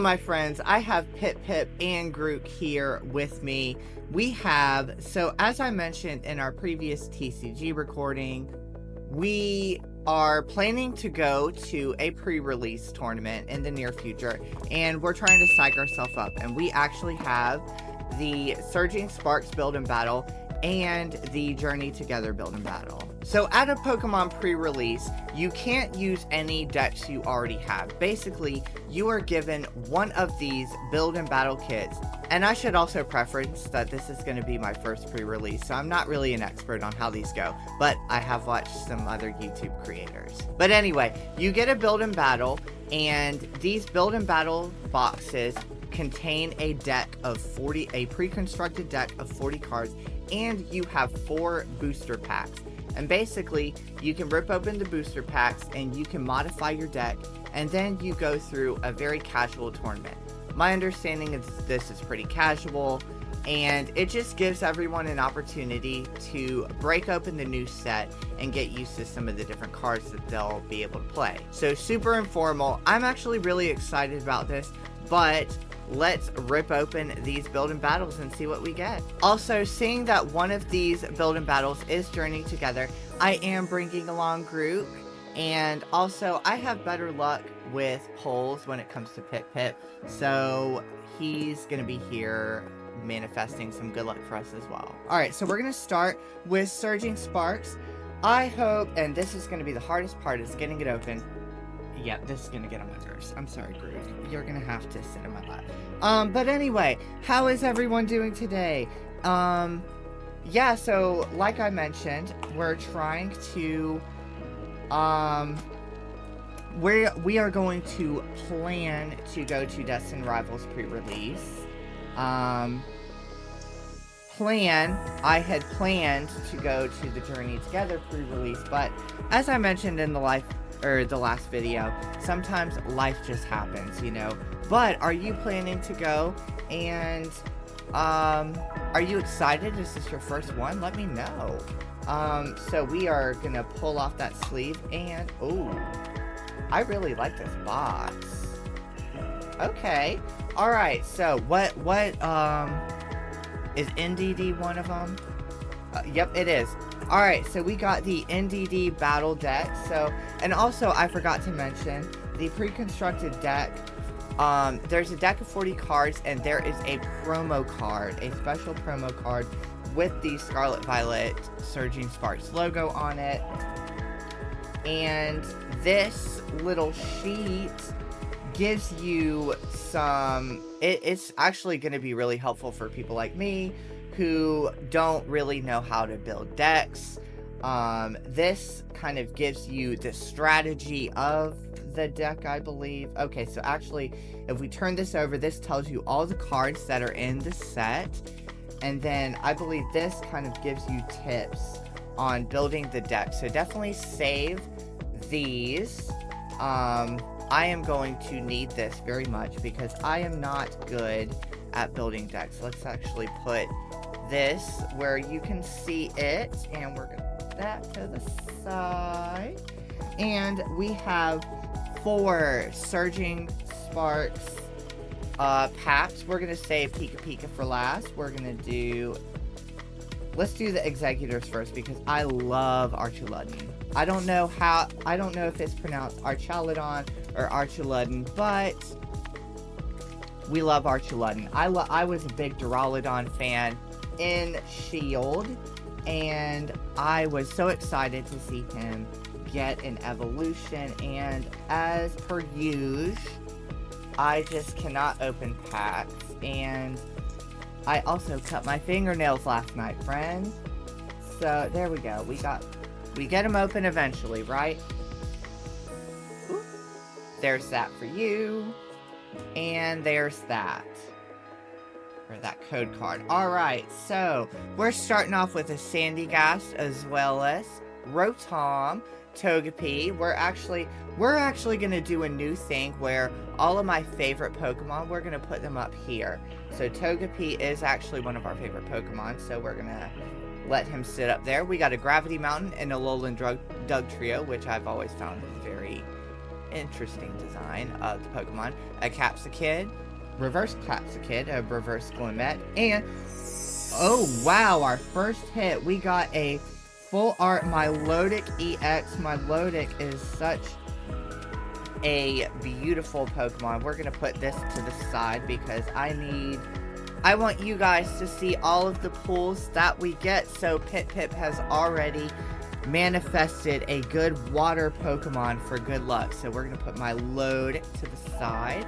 my friends, I have Pip and Groot here with me. So as I mentioned in our previous TCG recording, we are planning to go to a pre-release tournament in the near future, and we're trying to psych ourselves up, and we actually have the Surging Sparks build and battle and the Journey Together build and battle. So at a Pokemon pre-release, you can't use any decks you already have. Basically, you are given one of these build and battle kits. And I should also preference that this is going to be my first pre-release, so I'm not really an expert on how these go, but I have watched some other YouTube creators. But anyway, you get a build and battle, and these build and battle boxes contain a pre-constructed deck of 40 cards, and you have 4 booster packs. And basically, you can rip open the booster packs and you can modify your deck, and then you go through a very casual tournament. My understanding is this is pretty casual, and it just gives everyone an opportunity to break open the new set and get used to some of the different cards that they'll be able to play. So super informal. I'm actually really excited about this, but let's rip open these build and battles and see what we get. Also, seeing that one of these build and battles is Journey Together, I am bringing along Groot, and also I have better luck with polls when it comes to Pip, so he's gonna be here manifesting some good luck for us as well. Alright, so we're gonna start with Surging Sparks. I hope, and this is gonna be the hardest part, is getting it open. Yeah, this is gonna get on my nerves. I'm sorry, Groot. You're gonna have to sit in my lap. But anyway, how is everyone doing today? Yeah, so like I mentioned, we're trying to, we are going to plan to go to Destined Rivals pre-release. I had planned to go to the Journey Together pre-release, but as I mentioned in the last video, sometimes life just happens, you know. But are you planning to go? And are you excited? Is this your first one? Let me know. So we are gonna pull off that sleeve, and oh, I really like this box. Okay, all right. So what is NDD one of them? Yep, it is. Alright, so we got the NDD battle deck. So, and also I forgot to mention the pre-constructed deck. There's a deck of 40 cards, and there is a promo card, a special promo card with the Scarlet Violet Surging Sparks logo on it. And this little sheet gives you some, it's actually going to be really helpful for people like me who don't really know how to build decks. This kind of gives you the strategy of the deck, I believe. Okay, so actually, if we turn this over, this tells you all the cards that are in the set. And then I believe this kind of gives you tips on building the deck. So definitely save these. I am going to need this very much because I am not good at building decks. Let's actually put this where you can see it, and we're gonna put that to the side. And we have 4 Surging Sparks packs. We're gonna save Pika for last. Let's do the Executors first because I love Archuludon. I don't know if it's pronounced Archaludon or Archuludon, but we love Archuludon. I was a big Duraludon fan in Shield, and I was so excited to see him get an evolution, and as per usual, I just cannot open packs, and I also cut my fingernails last night, friends. So there we go. We get them open eventually, right? Ooh. There's that for you, and there's that. Or that code card. Alright, so we're starting off with a Sandygast as well as Rotom, Togepi. We're actually gonna do a new thing where all of my favorite Pokemon, we're gonna put them up here. So Togepi is actually one of our favorite Pokemon, so we're gonna let him sit up there. We got a Gravity Mountain and a Alolan Dug Trio, which I've always found very interesting design of the Pokemon. A Capsakid, reverse Capsakid, a reverse Glimmet, and oh wow, our first hit, we got a full art Milotic EX. Milotic is such a beautiful Pokemon. We're gonna put this to the side because I want you guys to see all of the pulls that we get. So Pip has already manifested a good water Pokemon for good luck. So we're gonna put my load to the side,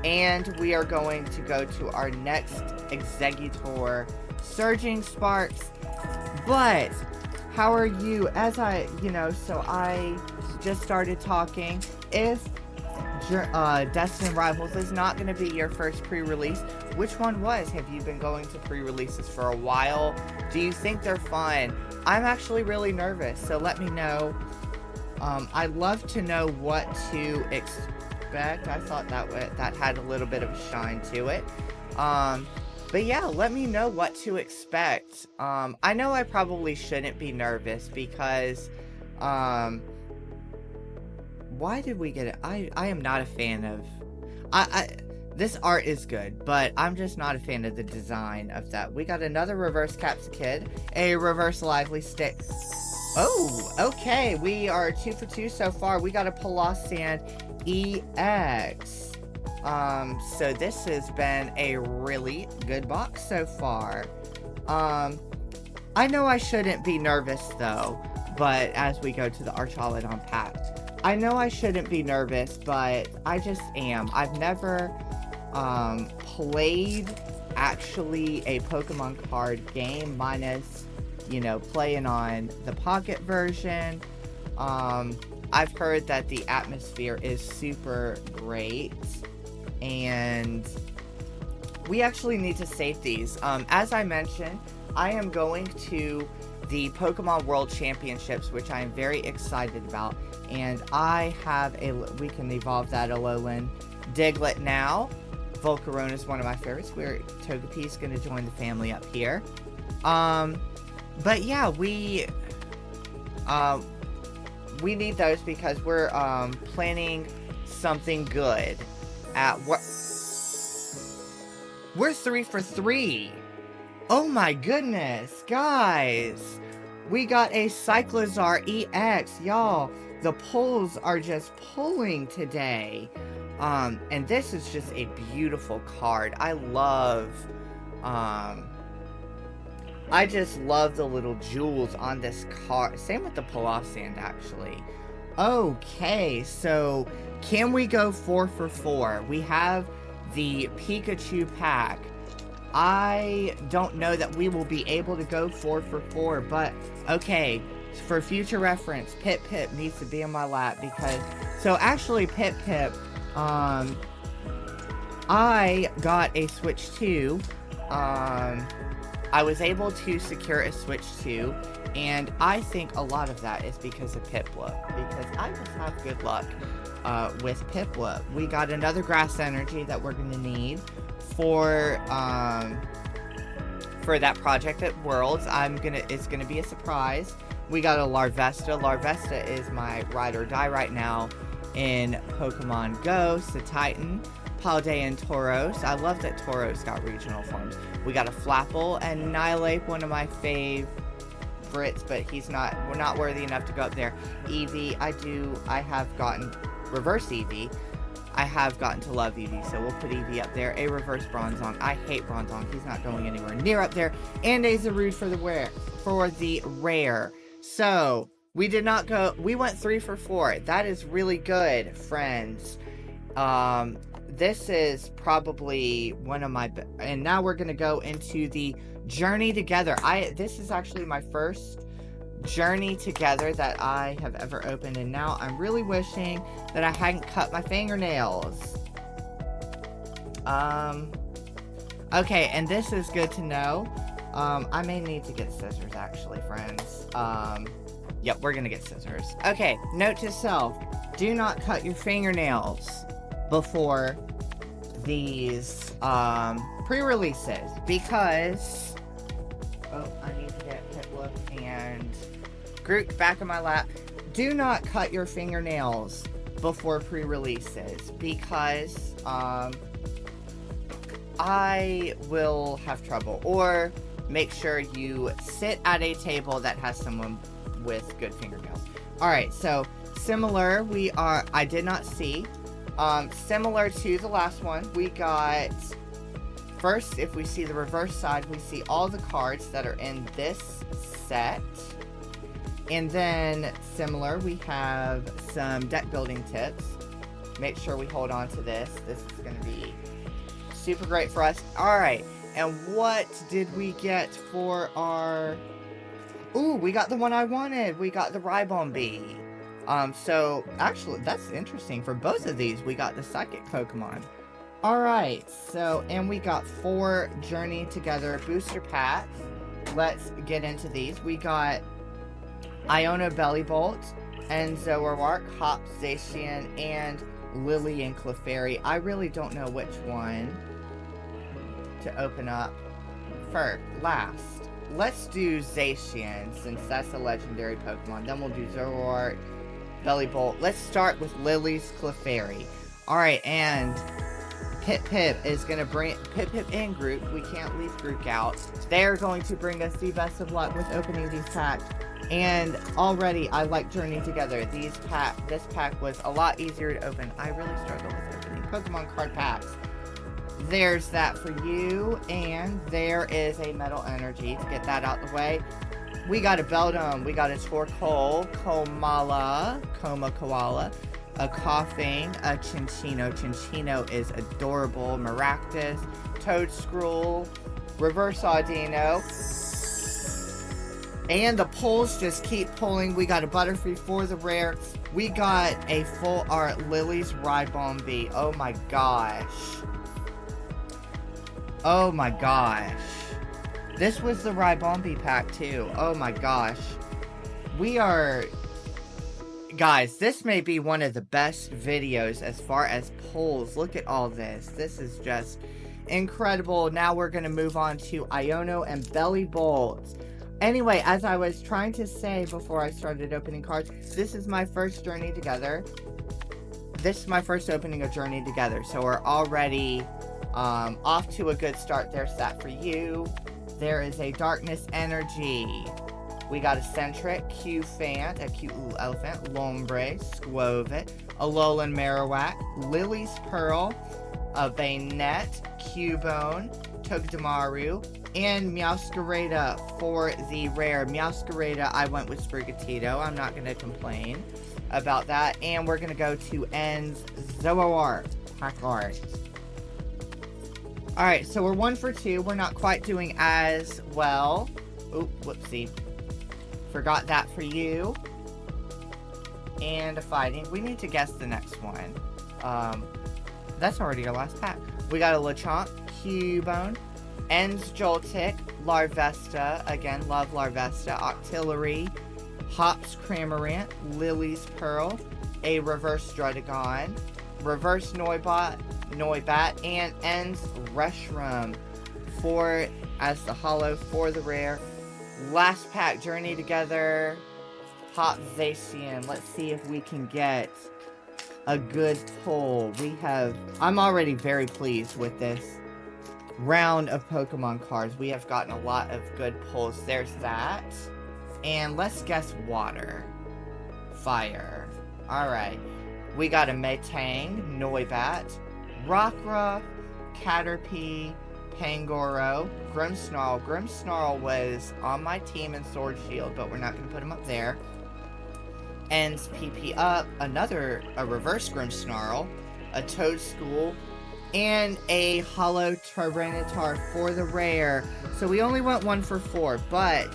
and we are going to go to our next Exeggutor, Surging Sparks. But how are you? As I just started talking. If Destined Rivals is not going to be your first pre-release, which one was? Have you been going to pre-releases for a while? Do you think they're fun? I'm actually really nervous, so let me know. I'd love to know what to expect. I thought that had a little bit of a shine to it. But yeah, let me know what to expect. I know I probably shouldn't be nervous because, why did we get it? I am not a fan of, this art is good, but I'm just not a fan of the design of that. We got another reverse Capsakid, a reverse Lively Stick. Oh, okay, we are 2 for 2 so far. We got a Palossand EX. So this has been a really good box so far. I know I shouldn't be nervous though, but as we go to the Archaludon Pact, I know I shouldn't be nervous, but I just am. I've never played actually a Pokemon card game, minus, playing on the Pocket version. I've heard that the atmosphere is super great, and we actually need to save these. As I mentioned, I am going to the Pokemon World Championships, which I am very excited about, and I have we can evolve that Alolan Diglett now. Volcarona is one of my favorites. Togepi is going to join the family up here. But yeah, we need those because we're planning something good at what. We're 3 for 3. Oh my goodness, guys. We got a Cyclizar EX, y'all. The pulls are just pulling today. And this is just a beautiful card. I just love the little jewels on this card. Same with the Palossand, actually. Okay, so can we go 4 for 4? We have the Pikachu pack. I don't know that we will be able to go 4 for 4, but okay, for future reference, Pip needs to be in my lap because, so actually Pip, I got a Switch 2. I was able to secure a Switch 2, and I think a lot of that is because of Piplup, because I just have good luck with Piplup. We got another Grass Energy that we're going to need for that project at Worlds. It's gonna be a surprise. We got a Larvesta. Larvesta is my ride or die right now in Pokemon Go. Titan, Paldean Tauros. I love that Tauros got regional forms. We got a Flapple and Nihilape, one of my favorites, but we're not worthy enough to go up there. Eevee, I have gotten reverse Eevee. I have gotten to love Eevee, so we'll put Eevee up there. A reverse Bronzong. I hate Bronzong. He's not going anywhere near up there. And a Zarude for the rare. So, we did not go... We went 3 for 4. That is really good, friends. This is probably one of my... And now we're going to go into the Journey Together. This is actually my first Journey Together that I have ever opened, and now I'm really wishing that I hadn't cut my fingernails. Okay, and this is good to know. I may need to get scissors, actually, friends. Yep, we're gonna get scissors. Okay, note to self, do not cut your fingernails before these, pre-releases, because... Oh, I need to get Piplup and Groot back in my lap. Do not cut your fingernails before pre-releases because I will have trouble. Or make sure you sit at a table that has someone with good fingernails. Alright, so similar, I did not see. Similar to the last one, we got, first, if we see the reverse side, we see all the cards that are in this set. And then, similar, we have some deck building tips. Make sure we hold on to this. This is going to be super great for us. Alright, and what did we get for our... Ooh, we got the one I wanted. We got the Ribon Bee. So, actually, that's interesting. For both of these, we got the Psychic Pokemon. Alright, so, and we got 4 Journey Together booster packs. Let's get into these. We got Iono Bellibolt, Enzo O'Rourke, Hop Zacian, and Lily and Clefairy. I really don't know which one to open up first. Last. Let's do Zacian, since that's a legendary Pokemon. Then we'll do Zoroark, Bellibolt. Let's start with Lily's Clefairy. Alright, and Pip is going to bring... Pip and Groot. We can't leave Groot out. They're going to bring us the best of luck with opening these packs. And already, I like Journey Together. This pack was a lot easier to open. I really struggle with opening Pokemon card packs. There's that for you. And there is a Metal Energy to get that out the way. We got a Beldum. We got a Torkoal, Coma Koala, a Coughing, a Chinchino. Chinchino is adorable. Maractus, Toedscruel, Reverse Audino. And the pulls just keep pulling. We got a Butterfree for the rare. We got a full art Lily's Ribon Bee. Oh my gosh. Oh my gosh. This was the Ribon Bee pack too. Oh my gosh. We are... Guys, this may be one of the best videos as far as pulls. Look at all this. This is just incredible. Now we're going to move on to Iono and Bellibolt. Anyway, as I was trying to say before I started opening cards, this is my first Journey Together. This is my first opening of Journey Together. So we're already off to a good start. There's that for you. There is a Darkness Energy. We got a Centric, Q-Fant, a cute little elephant, Lombre, Squovit, Alolan Marowak, Lily's Pearl, a Bayonet, Cubone, Togedemaru, and Meowscarada for the rare. Meowscarada, I went with Sprigatito. I'm not going to complain about that. And we're going to go to N's Zoroark pack art. Alright, so we're 1 for 2. We're not quite doing as well. Oop, whoopsie. Forgot that for you. And a Fighting. We need to guess the next one. That's already our last pack. We got a Lechonk, Cubone, Ens Joltik, Larvesta, again, love Larvesta, Octillery, Hops Cramorant, Lily's Pearl, a Reverse Druddigon, Reverse Noibat, and Ens Reshiram for, as the holo for the rare. Last pack, Journey Together, Hop Zacian. Let's see if we can get a good pull. I'm already very pleased with this round of Pokemon cards. We have gotten a lot of good pulls. There's that. And let's guess water. Fire. Alright. We got a Metang, Noibat, Rockruff, Caterpie, Pangoro, Grimmsnarl. Grimmsnarl was on my team in Sword Shield, but we're not going to put him up there. Ends PP up, a reverse Grimmsnarl, a Toedscool, and a Holo Tyranitar for the rare. So we only went 1 for 4, but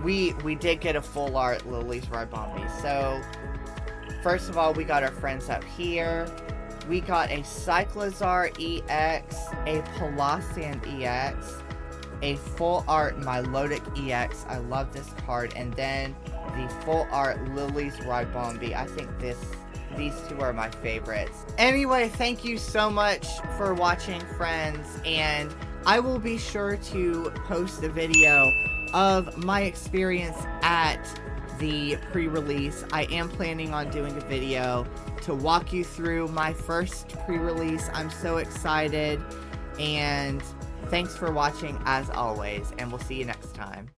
we did get a full art Lily's Ribon Bee. So first of all, we got our friends up here. We got a Cyclizar EX, a Palossand EX, a full art Milotic EX. I love this card. And then the full art Lily's Ribon Bee. I think these two are my favorites. Anyway, thank you so much for watching, friends. And I will be sure to post a video of my experience at the pre-release. I am planning on doing a video to walk you through my first pre-release. I'm so excited, and thanks for watching as always, and we'll see you next time.